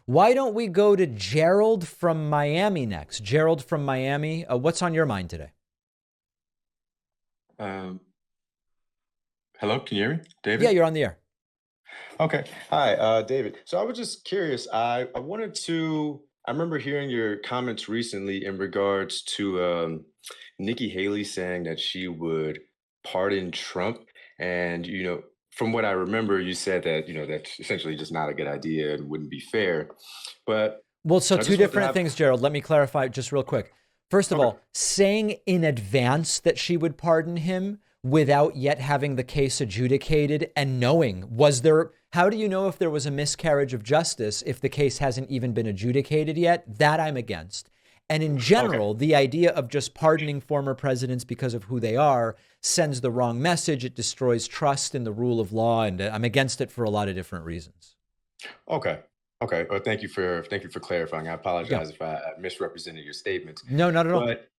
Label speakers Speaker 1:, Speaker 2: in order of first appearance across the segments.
Speaker 1: Why don't we go to Gerald from Miami next? Gerald from Miami, what's on your mind today?
Speaker 2: Um, Hello, can you hear me,
Speaker 1: Yeah,
Speaker 2: David?
Speaker 1: you're on the air.
Speaker 2: Okay. Hi, David. So I was just curious. I wanted to. I remember hearing your comments recently in regards to Nikki Haley saying that she would pardon Trump, and from what I remember, you said that that's essentially just not a good idea and wouldn't be fair. But
Speaker 1: Well, so
Speaker 2: I
Speaker 1: two
Speaker 2: just wanted to
Speaker 1: different
Speaker 2: have.
Speaker 1: things, Gerald. Let me clarify just real quick. First of
Speaker 2: Okay.
Speaker 1: all, saying in advance that she would pardon him without yet having the case adjudicated and knowing, how do you know if there was a miscarriage of justice if the case hasn't even been adjudicated yet? That I'm against. And in
Speaker 2: Okay.
Speaker 1: general, the idea of just pardoning former presidents because of who they are sends the wrong message. It destroys trust in the rule of law. And I'm against it for a lot of different reasons.
Speaker 2: Okay. Okay. Well, thank you for clarifying. I
Speaker 1: Yeah.
Speaker 2: apologize if I misrepresented your statements.
Speaker 1: No, not at all.
Speaker 2: But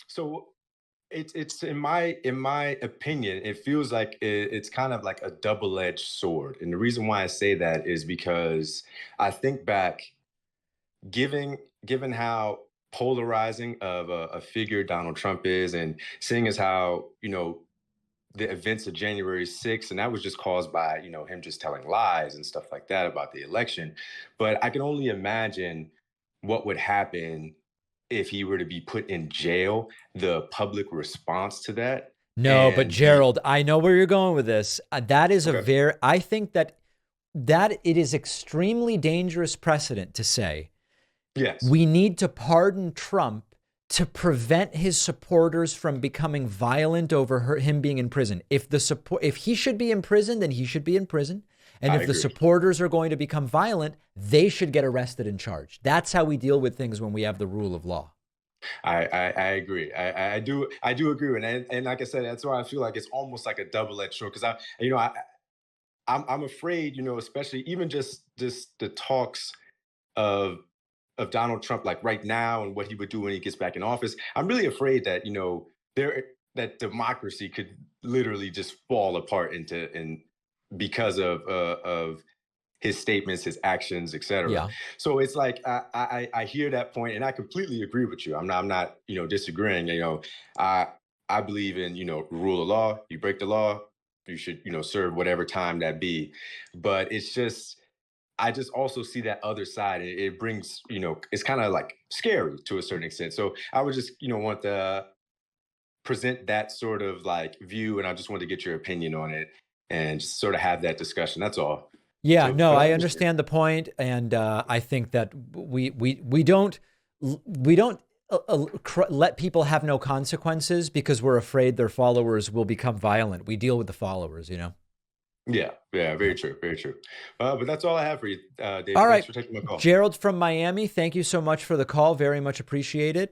Speaker 2: so it's in my opinion, it feels like it's kind of like a double-edged sword. And the reason why I say that is because I think back, given how polarizing of a figure Donald Trump is, and seeing as how the events of January 6th, and that was just caused by, him just telling lies and stuff like that about the election. But I can only imagine what would happen if he were to be put in jail, the public response to that,
Speaker 1: No, but
Speaker 2: and the
Speaker 1: Gerald, I know where you're going with this. That is
Speaker 2: okay,
Speaker 1: I think that it is extremely dangerous precedent to say
Speaker 2: yes,
Speaker 1: we need to pardon Trump to prevent his supporters from becoming violent over him being in prison. If he should be in prison, then he should be in prison. And
Speaker 2: I
Speaker 1: if the
Speaker 2: agree.
Speaker 1: supporters are going to become violent, they should get arrested and charged. That's how we deal with things when we have the rule of law.
Speaker 2: I agree. I do agree, and like I said, that's why I feel like it's almost like a double-edged sword because I'm afraid, especially even just the talks of Donald Trump, like right now, and what he would do when he gets back in office. I'm really afraid that there that democracy could literally just fall apart into because of his statements, his actions, etc.
Speaker 1: Yeah.
Speaker 2: So it's like I hear that point, and I completely agree with you. I'm not disagreeing. I I believe in rule of law. You break the law, you should serve whatever time that be. But it's just I just also see that other side. It brings it's kind of like scary to a certain extent. So I would just want to present that sort of like view, and I just want to get your opinion on it and just sort of have that discussion. That's all.
Speaker 1: Yeah,
Speaker 2: So,
Speaker 1: no,
Speaker 2: but I
Speaker 1: I
Speaker 2: understand.
Speaker 1: understand the point, and I think that we don't let people have no consequences because we're afraid their followers will become violent. We deal with the followers, you know.
Speaker 2: Yeah, yeah,
Speaker 1: Yeah.
Speaker 2: very true, very true. But that's all I have for you,
Speaker 1: All
Speaker 2: David. Thanks
Speaker 1: right,
Speaker 2: for taking my call.
Speaker 1: Gerald from Miami, thank you so much for the call. Very much appreciated.